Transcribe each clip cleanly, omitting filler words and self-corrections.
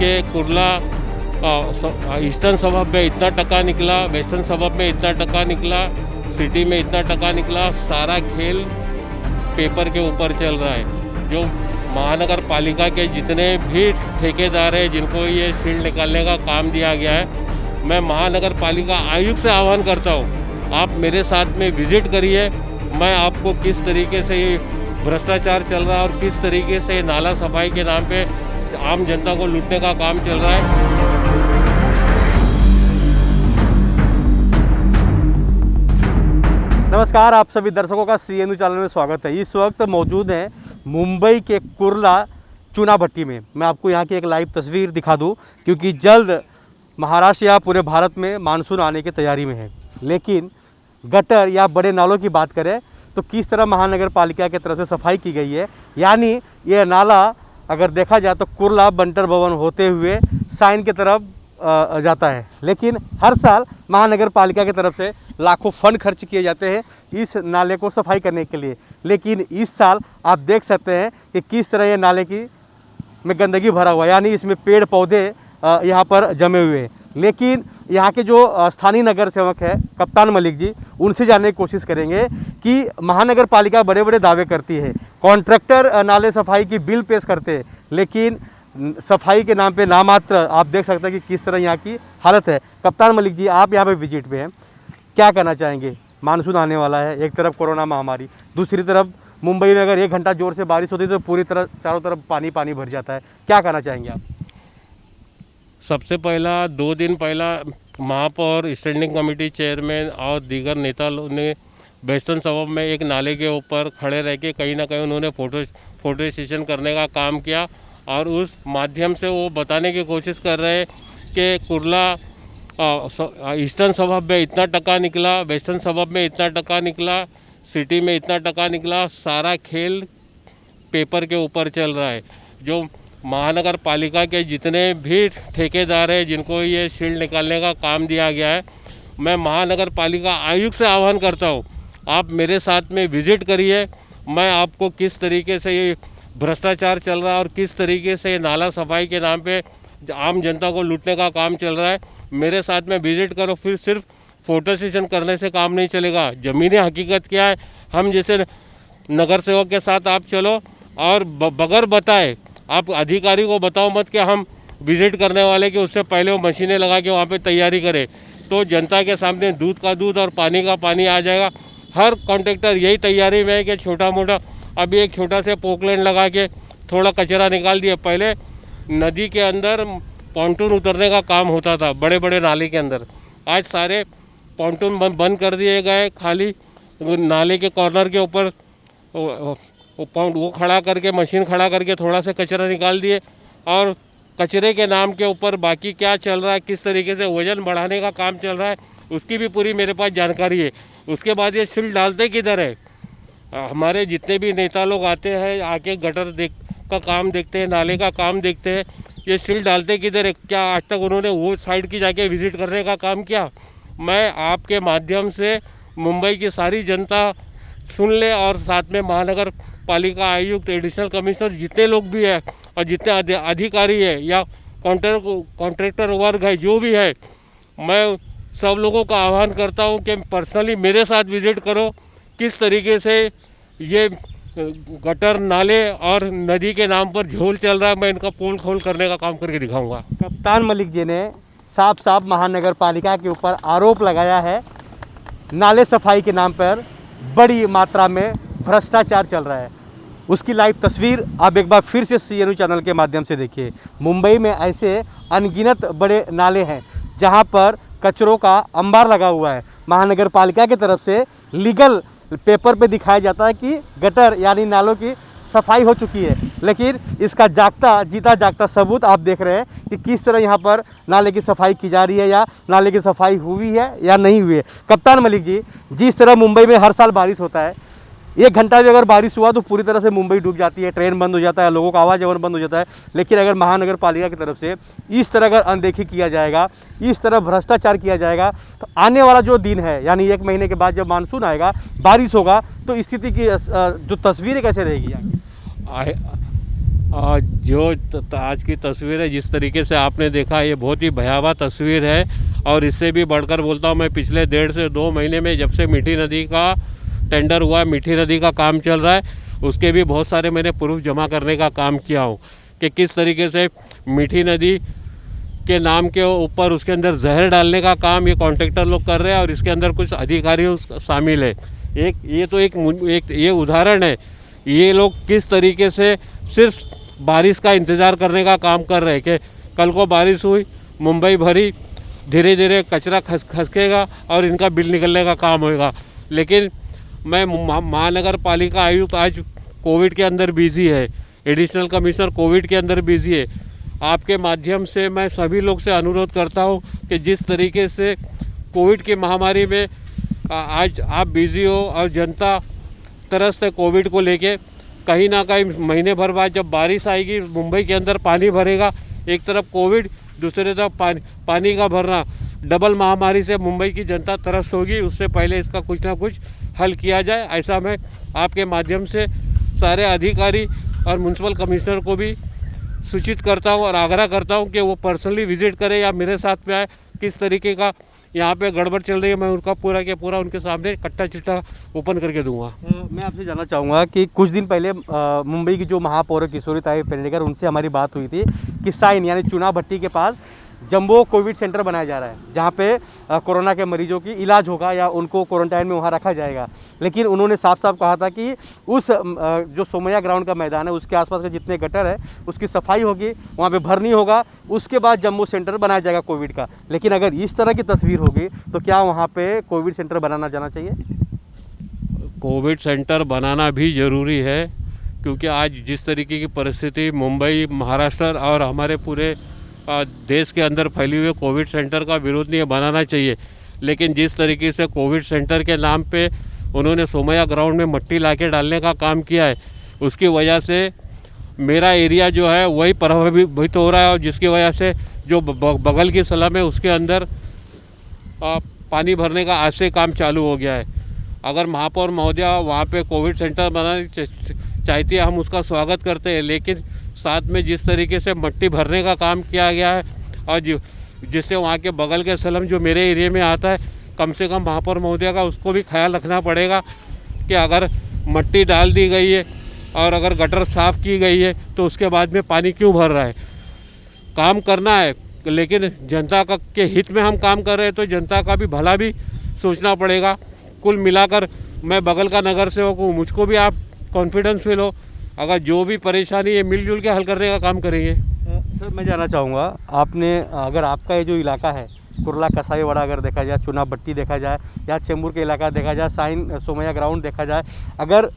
कि कुर्ला ईस्टर्न सबब में इतना टका निकला, वेस्टर्न सबब में इतना टका निकला, सिटी में इतना टका निकला। सारा खेल पेपर के ऊपर चल रहा है। जो महानगर पालिका के जितने भी ठेकेदार हैं जिनको ये शील्ड निकालने का काम दिया गया है, मैं महानगर पालिका आयुक्त से आह्वान करता हूँ, आप मेरे साथ में विजिट करिए। मैं आपको किस तरीके से ये भ्रष्टाचार चल रहा है और किस तरीके से नाला सफाई के नाम पे आम जनता को लूटने का काम चल रहा है। नमस्कार, आप सभी दर्शकों का CNU चैनल में स्वागत है। इस वक्त मौजूद हैं मुंबई के कुर्ला चूना भट्टी में। मैं आपको यहाँ की एक लाइव तस्वीर दिखा दूँ, क्योंकि जल्द महाराष्ट्र या पूरे भारत में मानसून आने की तैयारी में है। लेकिन गटर या बड़े नालों की बात करें तो किस तरह महानगर पालिका की तरफ से सफाई की गई है। यानी ये नाला अगर देखा जाए तो कुर्ला बंटर भवन होते हुए साइन की तरफ जाता है। लेकिन हर साल महानगर पालिका की तरफ से लाखों फंड खर्च किए जाते हैं इस नाले को सफाई करने के लिए। लेकिन इस साल आप देख सकते हैं कि किस तरह ये नाले की में गंदगी भरा हुआ है, यानी इसमें पेड़ पौधे यहाँ पर जमे हुए हैं। लेकिन यहाँ के जो स्थानीय नगर सेवक है कप्तान मलिक जी, उनसे जानने की कोशिश करेंगे कि महानगर पालिका बड़े बड़े दावे करती है, कॉन्ट्रैक्टर नाले सफाई की बिल पेश करते हैं, लेकिन सफाई के नाम पे नामात्र आप देख सकते हैं कि किस तरह यहाँ की हालत है। कप्तान मलिक जी, आप यहाँ पे विजिट पे हैं, क्या कहना चाहेंगे? मानसून आने वाला है, एक तरफ कोरोना महामारी, दूसरी तरफ मुंबई में अगर 1 घंटा जोर से बारिश होती है तो पूरी तरह चारों तरफ पानी पानी भर जाता है। क्या कहना चाहेंगे आप? सबसे पहला 2 दिन पहला महापौर, स्टैंडिंग कमेटी चेयरमैन और दीगर नेता लोग ने वेस्टर्न सबब में एक नाले के ऊपर खड़े रह के कहीं ना कहीं उन्होंने फोटो सेशन करने का काम किया और उस माध्यम से वो बताने की कोशिश कर रहे हैं कि कुर्ला ईस्टर्न सबब में इतना टका निकला, वेस्टर्न सबब में इतना टका निकला, सिटी में इतना टका निकला। सारा खेल पेपर के ऊपर चल रहा है। जो महानगर पालिका के जितने भी ठेकेदार हैं जिनको ये शील्ड निकालने का काम दिया गया है, मैं महानगर पालिका आयुक्त से आह्वान करता हूँ, आप मेरे साथ में विजिट करिए। मैं आपको किस तरीके से ये भ्रष्टाचार चल रहा है और किस तरीके से नाला सफाई के नाम पे आम जनता को लूटने का काम चल रहा है, मेरे साथ में विजिट करो। फिर सिर्फ फोटो सेशन करने से काम नहीं चलेगा। ज़मीनी हकीकत क्या है, हम जैसे नगर सेवक के साथ आप चलो और बगैर बताए आप अधिकारी को बताओ मत कि हम विजिट करने वाले कि उससे पहले वो मशीनें लगा के वहाँ पे तैयारी करें, तो जनता के सामने दूध का दूध और पानी का पानी आ जाएगा। हर कॉन्ट्रैक्टर यही तैयारी में है कि छोटा मोटा अभी एक छोटा से पोकलैंड लगा के थोड़ा कचरा निकाल दिया। पहले नदी के अंदर पॉन्टून उतरने का काम होता था बड़े बड़े नाले के अंदर, आज सारे पॉन्टून बंद कर दिए गए। खाली नाले के कॉर्नर के ऊपर वो खड़ा करके, मशीन खड़ा करके थोड़ा सा कचरा निकाल दिए और कचरे के नाम के ऊपर बाकी क्या चल रहा है, किस तरीके से वजन बढ़ाने का काम चल रहा है, उसकी भी पूरी मेरे पास जानकारी है। उसके बाद ये शील्ड डालते किधर है? हमारे जितने भी नेता लोग आते हैं आके गटर का काम देखते हैं, नाले का काम देखते हैं, ये शील्ड डालते किधर है? क्या आज तक उन्होंने वो साइड की जाके विजिट करने का काम किया? मैं आपके माध्यम से मुंबई की सारी जनता सुन ले और साथ में महानगर पालिका आयुक्त, एडिशनल कमिश्नर, जितने लोग भी है और जितने अधिकारी है या कॉन्ट्रैक्टर वर्ग है जो भी है, मैं सब लोगों का आह्वान करता हूं कि पर्सनली मेरे साथ विजिट करो। किस तरीके से ये गटर, नाले और नदी के नाम पर झोल चल रहा है, मैं इनका पोल खोल करने का काम करके दिखाऊंगा। कप्तान मलिक जी ने साफ साफ महानगर पालिका के ऊपर आरोप लगाया है, नाले सफाई के नाम पर बड़ी मात्रा में भ्रष्टाचार चल रहा है। उसकी लाइव तस्वीर आप एक बार फिर से CNU चैनल के माध्यम से देखिए। मुंबई में ऐसे अनगिनत बड़े नाले हैं जहां पर कचरों का अंबार लगा हुआ है। महानगर पालिका की तरफ से लीगल पेपर पे दिखाया जाता है कि गटर यानी नालों की सफाई हो चुकी है, लेकिन इसका जीता जागता सबूत आप देख रहे हैं कि किस तरह यहाँ पर नाले की सफाई की जा रही है या नाले की सफाई हुई है या नहीं हुई है। कप्तान मलिक जी, जिस तरह मुंबई में हर साल बारिश होता है, 1 घंटा भी अगर बारिश हुआ तो पूरी तरह से मुंबई डूब जाती है, ट्रेन बंद हो जाता है, लोगों का आवाजाही बंद हो जाता है। लेकिन अगर महानगर पालिका की तरफ से इस तरह अगर अनदेखी किया जाएगा, इस तरह भ्रष्टाचार किया जाएगा, तो आने वाला जो दिन है यानी 1 महीने के बाद जब मानसून आएगा, बारिश होगा, तो स्थिति की जो तस्वीर कैसे रहेगी? जो आज की तस्वीर है, जिस तरीके से आपने देखा, ये बहुत ही भयावह तस्वीर है। और इससे भी बढ़कर बोलता हूँ, मैं पिछले 1.5 से 2 महीने में जब से मीठी नदी का टेंडर हुआ, मीठी नदी का काम चल रहा है, उसके भी बहुत सारे मैंने प्रूफ जमा करने का काम किया हूँ कि किस तरीके से मीठी नदी के नाम के ऊपर उसके अंदर जहर डालने का काम ये कॉन्ट्रैक्टर लोग कर रहे हैं और इसके अंदर कुछ अधिकारी शामिल है। एक ये उदाहरण है, ये लोग किस तरीके से सिर्फ बारिश का इंतज़ार करने का काम कर रहे हैं कि कल को बारिश हुई, मुंबई भरी, धीरे धीरे कचरा खसकेगा और इनका बिल निकलने का काम होगा। लेकिन मैं महानगर पालिका आयुक्त आज कोविड के अंदर बिजी है, एडिशनल कमिश्नर कोविड के अंदर बिजी है। आपके माध्यम से मैं सभी लोग से अनुरोध करता हूं कि जिस तरीके से कोविड की महामारी में आज आप बिजी हो और जनता तरसते कोविड को लेके, कहीं ना कहीं महीने भर बाद जब बारिश आएगी, मुंबई के अंदर पानी भरेगा, एक तरफ कोविड, दूसरी तरफ पानी का भरना, डबल महामारी से मुंबई की जनता त्रस्त होगी। उससे पहले इसका कुछ ना कुछ हल किया जाए, ऐसा मैं आपके माध्यम से सारे अधिकारी और म्यूनसिपल कमिश्नर को भी सूचित करता हूं और आग्रह करता हूं कि वो पर्सनली विजिट करें या मेरे साथ में आए। किस तरीके का यहाँ पे गड़बड़ चल रही है, मैं उनका पूरा के पूरा उनके सामने कट्टा चिट्टा ओपन करके दूंगा। मैं आपसे जानना चाहूँगा कि कुछ दिन पहले मुंबई की जो महापौर किशोरीताई पेडनेकर, उनसे हमारी बात हुई थी कि साइन यानी चुना भट्टी के पास जंबो कोविड सेंटर बनाया जा रहा है, जहाँ पे कोरोना के मरीजों की इलाज होगा या उनको क्वारंटाइन में वहाँ रखा जाएगा। लेकिन उन्होंने साफ साफ कहा था कि उस जो सोमैया ग्राउंड का मैदान है, उसके आसपास के जितने गटर है उसकी सफाई होगी, वहाँ पे भरनी होगा, उसके बाद जंबो सेंटर बनाया जाएगा कोविड का। लेकिन अगर इस तरह की तस्वीर होगी तो क्या वहाँ पर कोविड सेंटर बनाना जाना चाहिए? कोविड सेंटर बनाना भी ज़रूरी है, क्योंकि आज जिस तरीके की परिस्थिति मुंबई, महाराष्ट्र और हमारे पूरे देश के अंदर फैली हुई कोविड सेंटर का विरोध नहीं बनाना चाहिए। लेकिन जिस तरीके से कोविड सेंटर के नाम पे उन्होंने सोमैया ग्राउंड में मट्टी लाके डालने का काम किया है, उसकी वजह से मेरा एरिया जो है वही प्रभावित हो रहा है और जिसकी वजह से जो बगल की स्लम है उसके अंदर पानी भरने का आज से काम चालू हो गया है। अगर महापौर महोदया वहाँ पे कोविड सेंटर बनाना चाहती है, हम उसका स्वागत करते हैं, लेकिन साथ में जिस तरीके से मट्टी भरने का काम किया गया है और जिससे वहाँ के बगल के स्लम जो मेरे एरिया में आता है, कम से कम महापौर महोदया का उसको भी ख्याल रखना पड़ेगा कि अगर मट्टी डाल दी गई है और अगर गटर साफ़ की गई है तो उसके बाद में पानी क्यों भर रहा है। काम करना है, लेकिन जनता का के हित में हम काम कर रहे हैं तो जनता का भी भला भी सोचना पड़ेगा। कुल मिलाकर मैं बगल का नगर सेवक हूँ, मुझको भी आप कॉन्फिडेंस फील हो, अगर जो भी परेशानी है मिलजुल के हल करने का काम करेंगे। सर मैं जानना चाहूँगा, आपने अगर आपका ये जो इलाका है कुर्ला कसाईवाड़ा अगर देखा जाए, चुना भट्टी देखा जाए या चेंबूर के इलाका देखा जाए, साइन सोमैया ग्राउंड देखा जाए, अगर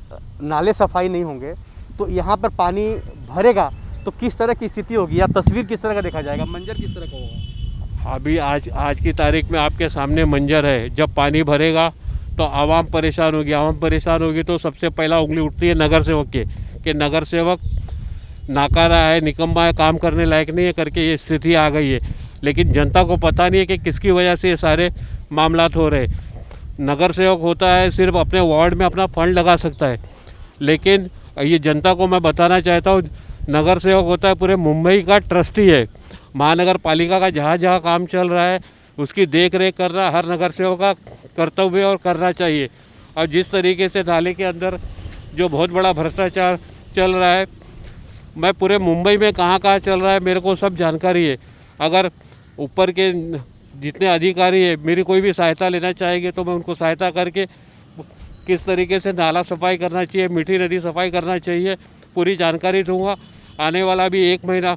नाले सफाई नहीं होंगे तो यहाँ पर पानी भरेगा तो किस तरह की स्थिति होगी या तस्वीर किस तरह का देखा जाएगा, मंजर किस तरह का होगा? अभी आज की तारीख में आपके सामने मंजर है, जब पानी भरेगा तो आवाम परेशान होगी, आवाम परेशान होगी तो सबसे पहला उंगली उठती है नगर सेवक के कि नगर सेवक नाकारा है, निकम्मा है, काम करने लायक नहीं है करके ये स्थिति आ गई है। लेकिन जनता को पता नहीं है कि किसकी वजह से ये सारे मामलात हो रहे। नगर सेवक होता है सिर्फ अपने वार्ड में अपना फंड लगा सकता है, लेकिन ये जनता को मैं बताना चाहता हूँ, नगर सेवक होता है पूरे मुंबई का ट्रस्टी है। महानगर पालिका का जहाँ जहाँ काम चल रहा है उसकी देख रेख करना हर नगर सेवक का कर्तव्य और करना चाहिए। और जिस तरीके से नाले के अंदर जो बहुत बड़ा भ्रष्टाचार चल रहा है, मैं पूरे मुंबई में कहाँ कहाँ चल रहा है मेरे को सब जानकारी है। अगर ऊपर के जितने अधिकारी है मेरी कोई भी सहायता लेना चाहेंगे तो मैं उनको सहायता करके किस तरीके से नाला सफाई करना चाहिए, मीठी नदी सफाई करना चाहिए, पूरी जानकारी दूंगा। आने वाला भी 1 महीना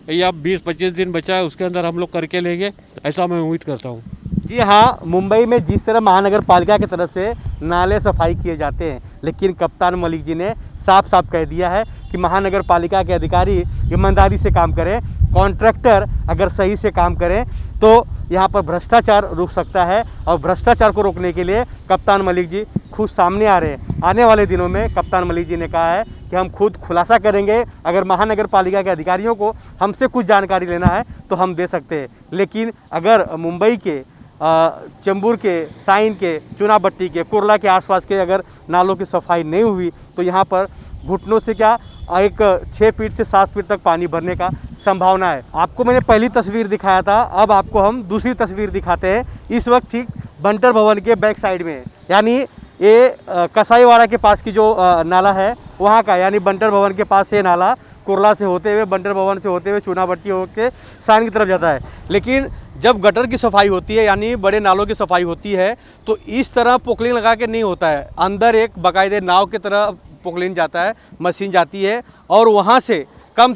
या 20-25 दिन बचा है, उसके अंदर हम लोग करके लेंगे, ऐसा मैं उम्मीद करता हूँ। जी हाँ, मुंबई में जिस तरह महानगर पालिका की तरफ से नाले सफाई किए जाते हैं, लेकिन कप्तान मलिक जी ने साफ साफ कह दिया है कि महानगर पालिका के अधिकारी ईमानदारी से काम करें, कॉन्ट्रैक्टर अगर सही से काम करें तो यहाँ पर भ्रष्टाचार रुक सकता है। और भ्रष्टाचार को रोकने के लिए कप्तान मलिक जी खुद सामने आ रहे हैं। आने वाले दिनों में कप्तान मलिक जी ने कहा है कि हम खुद खुलासा करेंगे, अगर महानगर पालिका के अधिकारियों को हमसे कुछ जानकारी लेना है तो हम दे सकते हैं। लेकिन अगर मुंबई के चेंबूर के, साइन के, चुना भट्टी के, कुर्ला के आसपास के अगर नालों की सफाई नहीं हुई तो यहाँ पर घुटनों से क्या एक 6 फीट से 7 फीट तक पानी भरने का संभावना है। आपको मैंने पहली तस्वीर दिखाया था, अब आपको हम दूसरी तस्वीर दिखाते हैं। इस वक्त ठीक बंटर भवन के बैक साइड में है, यानी ये कसाईवाड़ा के पास की जो नाला है वहाँ का, यानी बंटर भवन के पास ये नाला कुर्ला से होते हुए, बंटर भवन से होते हुए चूनाभट्टी होकर साइन की तरफ जाता है। लेकिन जब गटर की सफाई होती है, यानी बड़े नालों की सफाई होती है, तो इस तरह पोकलिन लगा के नहीं होता है। अंदर एक बाकायदे नाव की तरह पोकलिन जाता है, मशीन जाती है और वहाँ से कम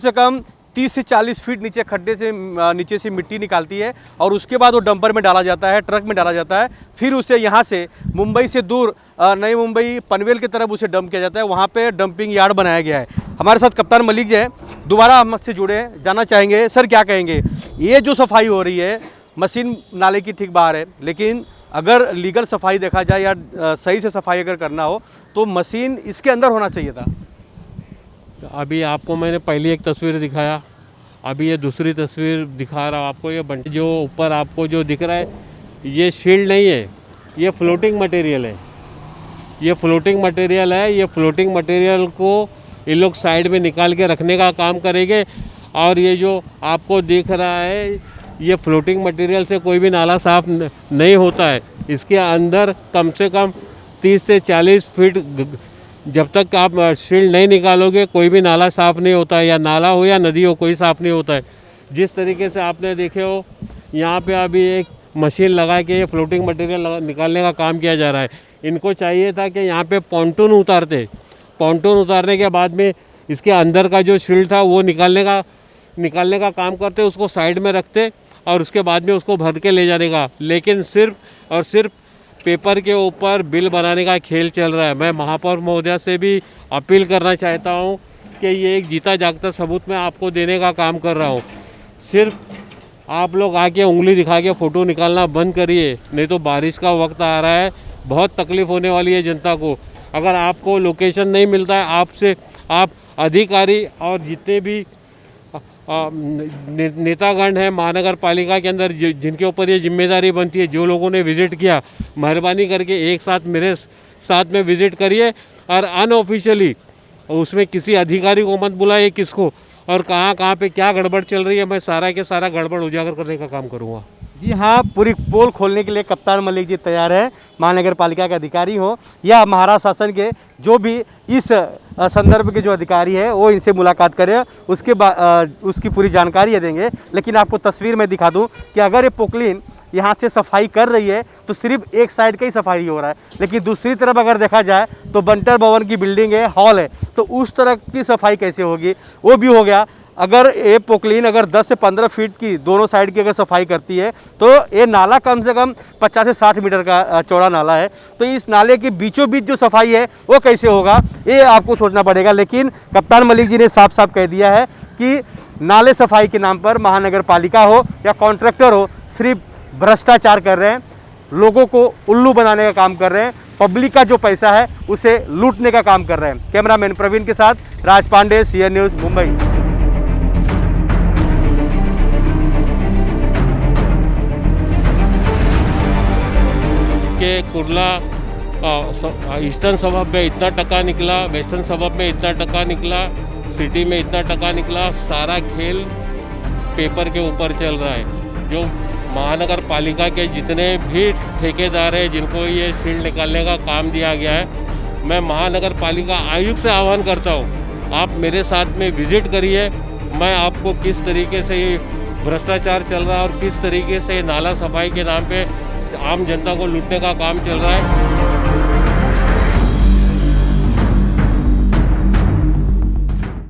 30 से 40 फीट नीचे खड्डे से नीचे से मिट्टी निकालती है और उसके बाद वो डंपर में डाला जाता है, ट्रक में डाला जाता है। फिर उसे यहाँ से मुंबई से दूर नई मुंबई पनवेल की तरफ उसे डंप किया जाता है। वहाँ पे डंपिंग यार्ड बनाया गया है। हमारे साथ कप्तान मलिक जी हैं, दोबारा हम से जुड़े हैं, जानना चाहेंगे सर क्या कहेंगे। ये जो सफाई हो रही है, मशीन नाले की ठीक बाहर है, लेकिन अगर लीगल सफाई देखा जाए या सही से सफाई अगर करना हो तो मशीन इसके अंदर होना चाहिए था। अभी आपको मैंने पहली एक तस्वीर दिखाया, अभी ये दूसरी तस्वीर दिखा रहा हूँ आपको। ये बंट जो ऊपर आपको जो दिख रहा है, ये शील्ड नहीं है, ये फ्लोटिंग मटेरियल है। ये फ्लोटिंग मटेरियल है। ये फ्लोटिंग मटेरियल को ये लोग साइड में निकाल के रखने का काम करेंगे। और ये जो आपको दिख रहा है, ये फ्लोटिंग मटेरियल से कोई भी नाला साफ नहीं होता है। इसके अंदर कम से कम 30 से 40 फीट जब तक आप शील्ड नहीं निकालोगे कोई भी नाला साफ़ नहीं होता है, या नाला हो या नदी हो, कोई साफ़ नहीं होता है। जिस तरीके से आपने देखे हो, यहाँ पे अभी एक मशीन लगा के ये फ्लोटिंग मटेरियल निकालने का काम किया जा रहा है। इनको चाहिए था कि यहाँ पे पॉन्टून उतारते, पॉन्टून उतारने के बाद में इसके अंदर का जो शील्ड था वो निकालने का काम करते, उसको साइड में रखते और उसके बाद में उसको भर के ले जाने का। लेकिन सिर्फ और सिर्फ पेपर के ऊपर बिल बनाने का खेल चल रहा है। मैं महापौर महोदया से भी अपील करना चाहता हूं कि ये एक जीता जागता सबूत मैं आपको देने का काम कर रहा हूं। सिर्फ आप लोग आके उंगली दिखा के फ़ोटो निकालना बंद करिए, नहीं तो बारिश का वक्त आ रहा है, बहुत तकलीफ़ होने वाली है जनता को। अगर आपको लोकेशन नहीं मिलता है, आप अधिकारी और जितने भी नेतागण हैं महानगर पालिका के अंदर जिनके ऊपर ये जिम्मेदारी बनती है, जो लोगों ने विज़िट किया, मेहरबानी करके एक साथ मेरे साथ में विज़िट करिए और अनऑफिशियली उसमें किसी अधिकारी को मत बुलाइए किसको, और कहाँ पे क्या गड़बड़ चल रही है, मैं सारा के सारा गड़बड़ उजागर करने का काम करूँगा। जी हाँ, पूरी पोल खोलने के लिए कप्तान मलिक जी तैयार है। महानगर पालिका के अधिकारी हो या महाराष्ट्र शासन के जो भी इस संदर्भ के जो अधिकारी है वो इनसे मुलाकात करें, उसके बाद उसकी पूरी जानकारी ये देंगे। लेकिन आपको तस्वीर में दिखा दूं कि अगर ये पोकलिन यहाँ से सफाई कर रही है तो सिर्फ एक साइड का ही सफाई हो रहा है, लेकिन दूसरी तरफ अगर देखा जाए तो बंटर भवन की बिल्डिंग है, हॉल है, तो उस तरह की सफाई कैसे होगी, वो भी हो गया। अगर ये पोकलिन अगर 10 से 15 फीट की दोनों साइड की अगर सफाई करती है तो ये नाला कम से कम 50 से 60 मीटर का चौड़ा नाला है, तो इस नाले के बीचों बीच जो सफाई है वो कैसे होगा, ये आपको सोचना पड़ेगा। लेकिन कप्तान मलिक जी ने साफ साफ कह दिया है कि नाले सफाई के नाम पर महानगर पालिका हो या कॉन्ट्रैक्टर हो, सिर्फ भ्रष्टाचार कर रहे हैं, लोगों को उल्लू बनाने का काम कर रहे हैं, पब्लिक का जो पैसा है उसे लूटने का काम कर रहे हैं। कैमरामैन प्रवीण के साथ राज पांडे, CN न्यूज़, मुंबई। के कुर्ला ईस्टर्न सबब में इतना टका निकला, वेस्टर्न सबब में इतना टका निकला, सिटी में इतना टका निकला, सारा खेल पेपर के ऊपर चल रहा है। जो महानगर पालिका के जितने भी ठेकेदार हैं जिनको ये शील्ड निकालने का काम दिया गया है, मैं महानगर पालिका आयुक्त से आह्वान करता हूँ, आप मेरे साथ में विजिट करिए, मैं आपको किस तरीके से ये भ्रष्टाचार चल रहा है और किस तरीके से नाला सफाई के नाम पे आम जनता को लूटने का काम चल रहा है